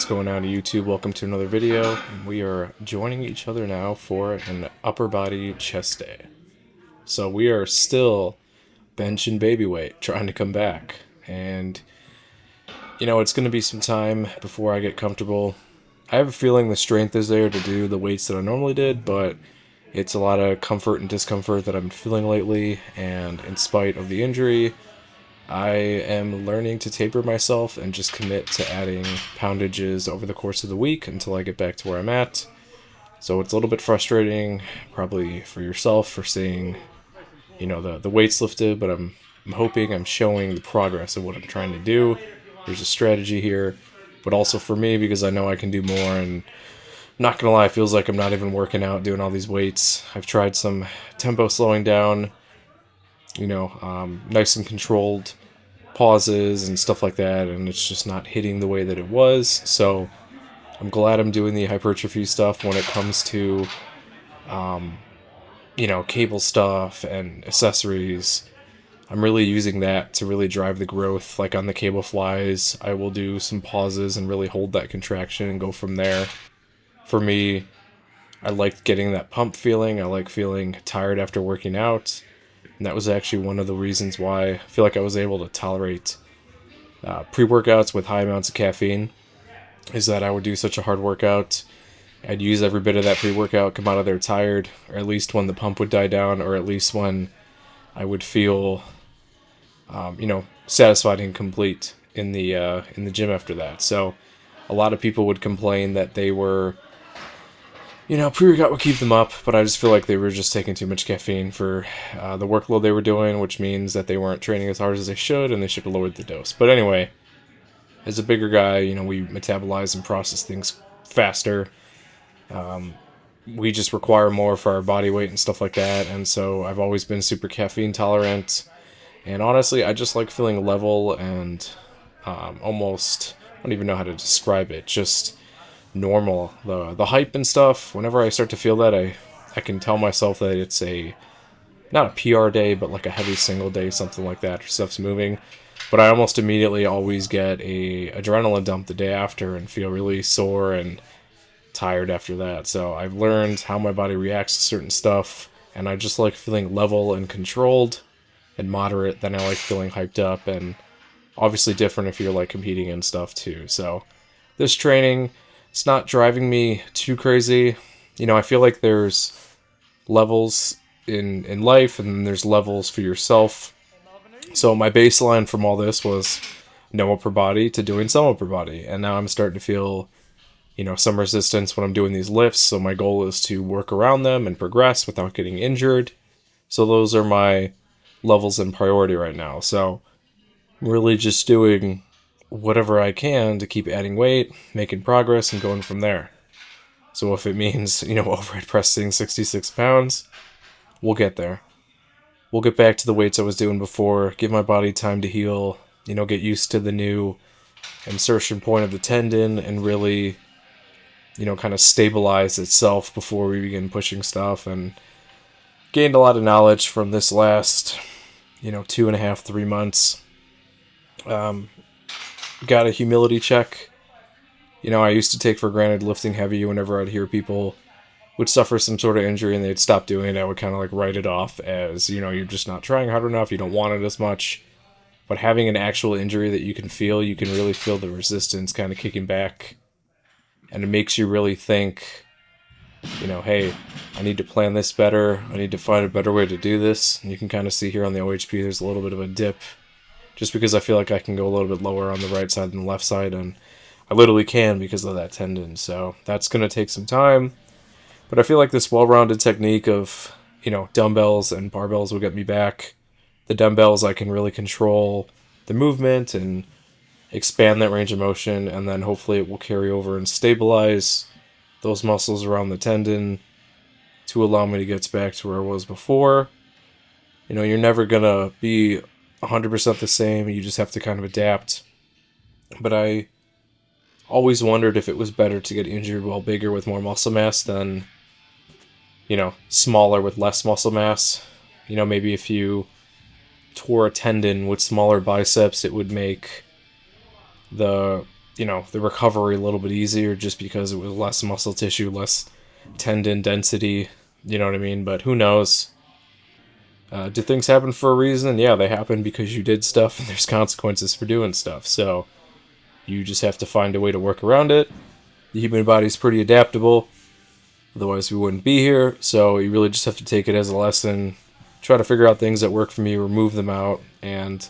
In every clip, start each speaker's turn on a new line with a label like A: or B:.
A: going on YouTube? Welcome to another video. We are joining each other now for an upper body chest day. So we are still bench and baby weight trying to come back. And it's going to be some time before I get comfortable. I have a feeling the strength is there to do the weights that I normally did, but it's a lot of comfort and discomfort that I'm feeling lately, and in spite of the injury, I am learning to taper myself and just commit to adding poundages over the course of the week until I get back to where I'm at. So it's a little bit frustrating, probably for yourself, for seeing, the weights lifted, but I'm hoping I'm showing the progress of what I'm trying to do. There's a strategy here, but also for me because I know I can do more, and not gonna lie, it feels like I'm not even working out doing all these weights. I've tried some tempo slowing down, nice and controlled pauses and stuff like that, and it's just not hitting the way that it was. So I'm glad I'm doing the hypertrophy stuff when it comes to, cable stuff and accessories. I'm really using that to really drive the growth. Like on the cable flies, I will do some pauses and really hold that contraction and go from there. For me, I like getting that pump feeling. I like feeling tired after working out. And that was actually one of the reasons why I feel like I was able to tolerate pre-workouts with high amounts of caffeine, is that I would do such a hard workout. I'd use every bit of that pre-workout, come out of there tired, or at least when the pump would die down, or at least when I would feel, satisfied and complete in the gym after that. So a lot of people would complain that they were, pre-workout would keep them up, but I just feel like they were just taking too much caffeine for the workload they were doing, which means that they weren't training as hard as they should, and they should have lowered the dose. But anyway, as a bigger guy, we metabolize and process things faster. We just require more for our body weight and stuff like that, and so I've always been super caffeine tolerant. And honestly, I just like feeling level and almost, I don't even know how to describe it, just normal. The hype and stuff, whenever I start to feel that, I can tell myself that it's not a PR day, but like a heavy single day, something like that, or stuff's moving. But I almost immediately always get a adrenaline dump the day after and feel really sore and tired after that. So I've learned how my body reacts to certain stuff, and I just like feeling level and controlled and moderate. Then I like feeling hyped up, and obviously different if you're like competing and stuff too. So this training, it's not driving me too crazy. I feel like there's levels in life, and then there's levels for yourself. So my baseline from all this was no upper body to doing some upper body, and now I'm starting to feel, some resistance when I'm doing these lifts. So my goal is to work around them and progress without getting injured. So those are my levels in priority right now. So I'm really just doing whatever I can to keep adding weight, making progress, and going from there. So if it means, overhead pressing 66 pounds, we'll get there. We'll get back to the weights I was doing before, give my body time to heal, get used to the new insertion point of the tendon, and really, kind of stabilize itself before we begin pushing stuff. And gained a lot of knowledge from this last, 2.5, 3 months. Got a humility check. I used to take for granted lifting heavy. Whenever I'd hear people would suffer some sort of injury and they'd stop doing it, I would kind of like write it off as, you're just not trying hard enough, you don't want it as much. But having an actual injury that you can really feel the resistance kind of kicking back. And it makes you really think, hey, I need to plan this better. I need to find a better way to do this. And you can kind of see here on the OHP, there's a little bit of a dip, just because I feel like I can go a little bit lower on the right side than the left side, and I literally can because of that tendon. So that's going to take some time. But I feel like this well-rounded technique of, dumbbells and barbells will get me back. The dumbbells, I can really control the movement and expand that range of motion, and then hopefully it will carry over and stabilize those muscles around the tendon to allow me to get back to where I was before. You're never going to be 100% the same. You just have to kind of adapt. But I always wondered if it was better to get injured while bigger with more muscle mass than, smaller with less muscle mass. Maybe if you tore a tendon with smaller biceps, it would make the the recovery a little bit easier just because it was less muscle tissue, less tendon density. You know what I mean? But who knows? Do things happen for a reason? Yeah, they happen because you did stuff, and there's consequences for doing stuff. So you just have to find a way to work around it. The human body's pretty adaptable. Otherwise, we wouldn't be here. So you really just have to take it as a lesson. Try to figure out things that work for me, remove them out, and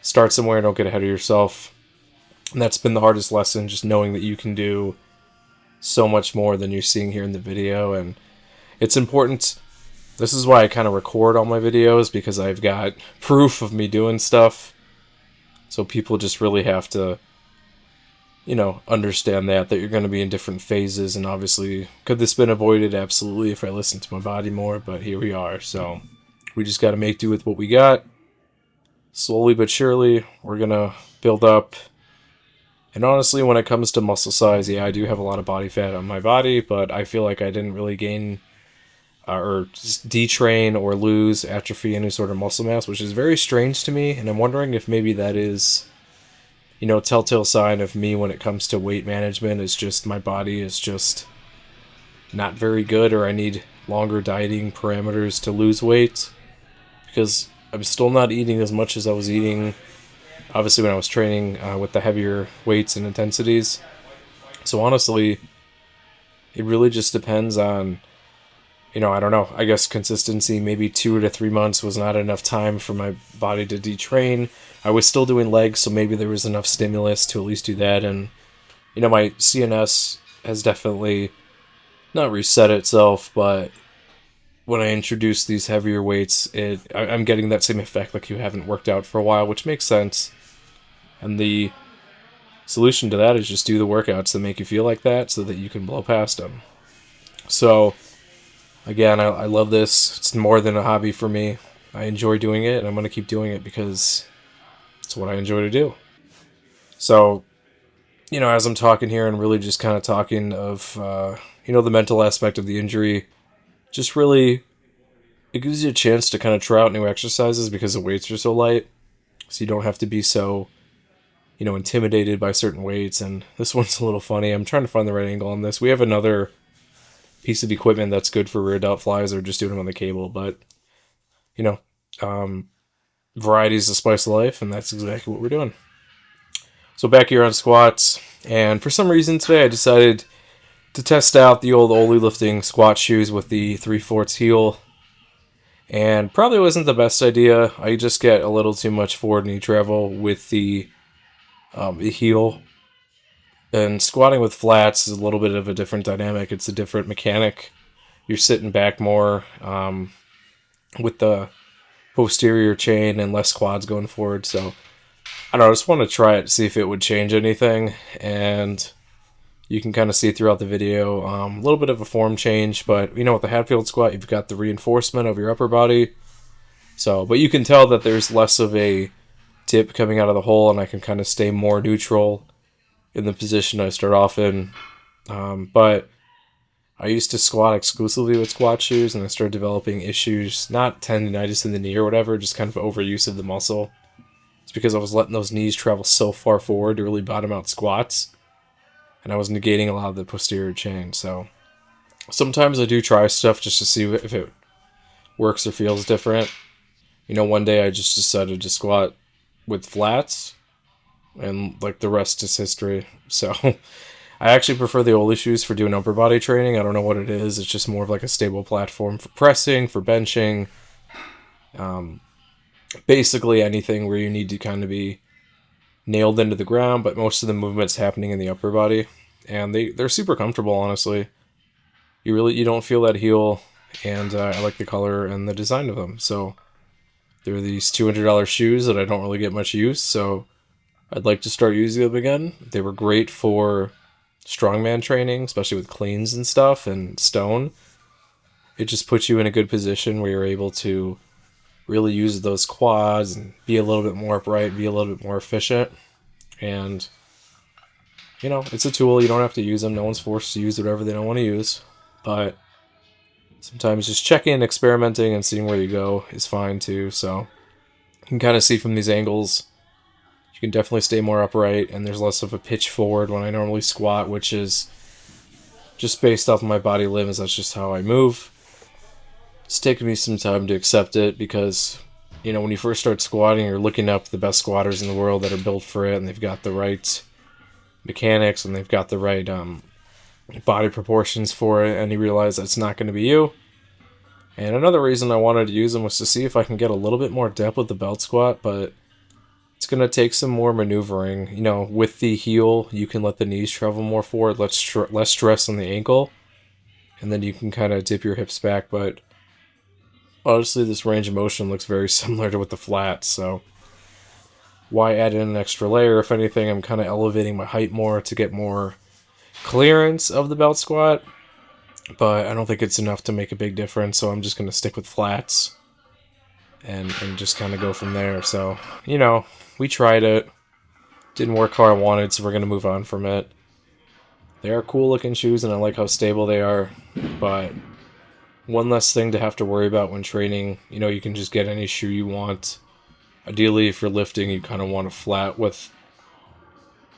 A: start somewhere. Don't get ahead of yourself. And that's been the hardest lesson, just knowing that you can do so much more than you're seeing here in the video. And it's important. This is why I kind of record all my videos, because I've got proof of me doing stuff. So people just really have to, understand that you're going to be in different phases. And obviously, could this been avoided? Absolutely, if I listened to my body more. But here we are. So we just got to make do with what we got. Slowly but surely, we're going to build up. And honestly, when it comes to muscle size, yeah, I do have a lot of body fat on my body, but I feel like I didn't really gain or just detrain or lose, atrophy any sort of muscle mass, which is very strange to me. And I'm wondering if maybe that is, a telltale sign of me when it comes to weight management, is just my body is just not very good, or I need longer dieting parameters to lose weight, because I'm still not eating as much as I was eating, obviously, when I was training with the heavier weights and intensities. So honestly, it really just depends on, I don't know, I guess consistency. Maybe 2 to 3 months was not enough time for my body to detrain. I was still doing legs, so maybe there was enough stimulus to at least do that. And, my CNS has definitely not reset itself, but when I introduce these heavier weights, I'm getting that same effect, like you haven't worked out for a while, which makes sense. And the solution to that is just do the workouts that make you feel like that so that you can blow past them. So, again, I love this. It's more than a hobby for me. I enjoy doing it, and I'm going to keep doing it because it's what I enjoy to do. So, as I'm talking here and really just kind of talking of, the mental aspect of the injury, just really, it gives you a chance to kind of try out new exercises because the weights are so light. So you don't have to be so, intimidated by certain weights. And this one's a little funny. I'm trying to find the right angle on this. We have another piece of equipment that's good for rear delt flies, or just doing them on the cable. But, variety is the spice of life, and that's exactly what we're doing. So back here on squats, and for some reason today I decided to test out the old Oli lifting squat shoes with the 3/4 heel. And probably wasn't the best idea. I just get a little too much forward knee travel with the heel. And squatting with flats is a little bit of a different dynamic. It's a different mechanic. You're sitting back more with the posterior chain and less quads going forward. So, I don't know, I just want to try it to see if it would change anything. And you can kind of see throughout the video a little bit of a form change. But, with the Hatfield squat, you've got the reinforcement of your upper body. So, but you can tell that there's less of a tip coming out of the hole, and I can kind of stay more neutral in the position I start off in. But I used to squat exclusively with squat shoes, and I started developing issues, not tendinitis in the knee or whatever, just kind of overuse of the muscle. It's because I was letting those knees travel so far forward to really bottom out squats, and I was negating a lot of the posterior chain. So sometimes I do try stuff just to see if it works or feels different. One day I just decided to squat with flats, and like the rest is history. So I actually prefer the Oli shoes for doing upper body training. I don't know what it is. It's just more of like a stable platform for pressing, for benching. Basically anything where you need to kind of be nailed into the ground, but most of the movement's happening in the upper body. And they're super comfortable, honestly. You don't feel that heel, and I like the color and the design of them. So they're these $200 shoes that I don't really get much use, so I'd like to start using them again. They were great for strongman training, especially with cleans and stuff, and stone. It just puts you in a good position where you're able to really use those quads and be a little bit more upright, be a little bit more efficient. And, it's a tool. You don't have to use them. No one's forced to use whatever they don't want to use. But sometimes just checking, experimenting, and seeing where you go is fine too. So you can kind of see from these angles, You can definitely stay more upright, and there's less of a pitch forward when I normally squat, which is just based off of my body limits. That's just how I move. It's taken me some time to accept it because, you know, when you first start squatting, you're looking up the best squatters in the world that are built for it, and they've got the right mechanics, and they've got the right body proportions for it, and you realize that's not going to be you. And another reason I wanted to use them was to see if I can get a little bit more depth with the belt squat, but it's going to take some more maneuvering. You know, with the heel, you can let the knees travel more forward, less stress on the ankle, and then you can kind of dip your hips back, but honestly, this range of motion looks very similar to with the flats, so why add in an extra layer? If anything, I'm kind of elevating my height more to get more clearance of the belt squat, but I don't think it's enough to make a big difference, so I'm just going to stick with flats and just kind of go from there. So, you know, we tried it. Didn't work how I wanted, so we're going to move on from it. They are cool looking shoes, and I like how stable they are, but one less thing to have to worry about when training. You know, you can just get any shoe you want. Ideally, if you're lifting, you kind of want a flat with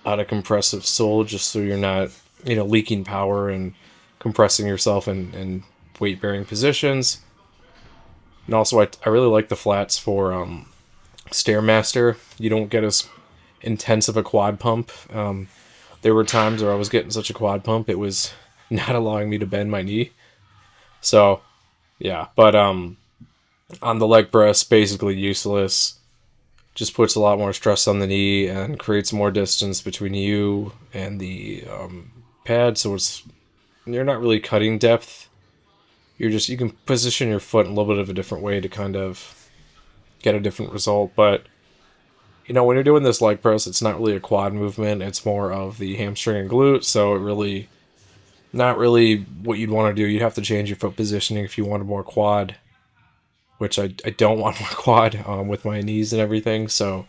A: a compressive sole, just so you're not, you know, leaking power and compressing yourself in weight-bearing positions. And also, I really like the flats for Stairmaster. You don't get as intense of a quad pump. There were times where I was getting such a quad pump, it was not allowing me to bend my knee. So, yeah, but on the leg press, basically useless. Just puts a lot more stress on the knee and creates more distance between you and the pad, so you're not really cutting depth. You can position your foot in a little bit of a different way to kind of get a different result. But, you know, when you're doing this leg press, it's not really a quad movement. It's more of the hamstring and glute, so it really... not really what you'd want to do. You'd have to change your foot positioning if you wanted more quad, which I don't want more quad with my knees and everything. So,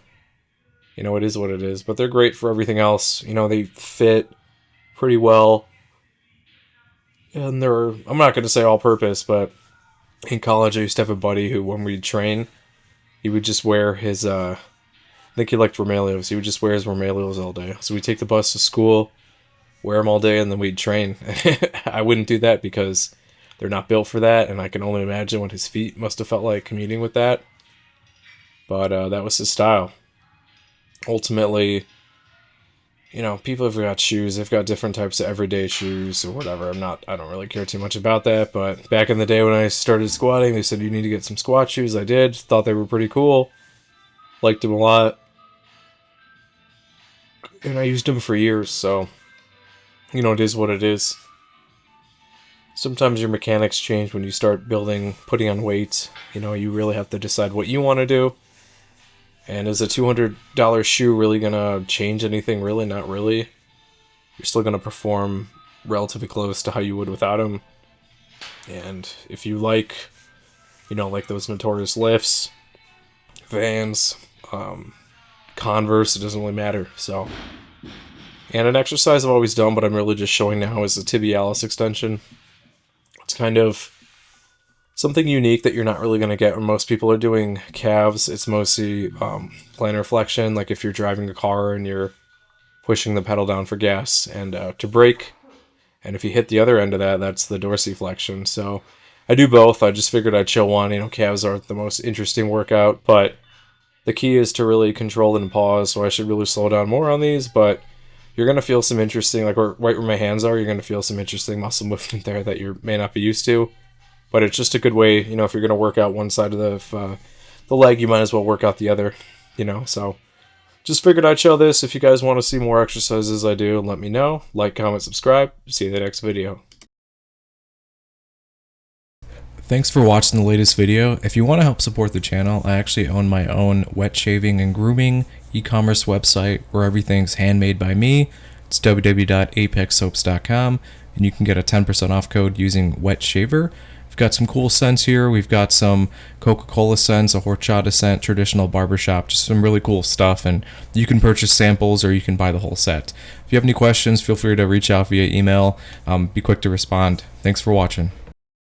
A: you know, it is what it is. But they're great for everything else. You know, they fit pretty well. And I'm not going to say all-purpose, but in college I used to have a buddy who, when we'd train, he would just wear his, I think he liked Romaleos. He would just wear his Romaleos all day. So we'd take the bus to school, wear them all day, and then we'd train. I wouldn't do that because they're not built for that, and I can only imagine what his feet must have felt like commuting with that. But that was his style. Ultimately, you know, people have got shoes. They've got different types of everyday shoes or whatever. I don't really care too much about that. But back in the day when I started squatting, they said you need to get some squat shoes. I did. Thought they were pretty cool. Liked them a lot. And I used them for years, so... you know, it is what it is. Sometimes your mechanics change when you start putting on weight. You know, you really have to decide what you want to do. And is a $200 shoe really going to change anything? Really, not really. You're still going to perform relatively close to how you would without them. And if you like, you know, like those notorious lifts, Vans, Converse, it doesn't really matter, so... And an exercise I've always done, but I'm really just showing now, is the tibialis extension. It's kind of something unique that you're not really going to get when most people are doing calves. It's mostly plantar flexion, like if you're driving a car and you're pushing the pedal down for gas and to brake. And if you hit the other end of that, that's the dorsiflexion. So I do both. I just figured I'd show one. You know, calves aren't the most interesting workout, but the key is to really control it and pause, so I should really slow down more on these, but... you're going to feel some interesting, like right where my hands are, you're going to feel some interesting muscle movement there that you may not be used to. But it's just a good way, you know, if you're going to work out one side of the leg, you might as well work out the other, you know. So just figured I'd show this. If you guys want to see more exercises I do, let me know. Like, comment, subscribe. See you in the next video. Thanks for watching the latest video. If you want to help support the channel, I actually own my own wet shaving and grooming e-commerce website where everything's handmade by me. It's www.apexsoaps.com, and you can get a 10% off code using wet shaver. We've got some cool scents here. We've got some Coca-Cola scents, a horchata scent, traditional barbershop, just some really cool stuff, and you can purchase samples or you can buy the whole set. If you have any questions, feel free to reach out via email. Be quick to respond. Thanks for watching.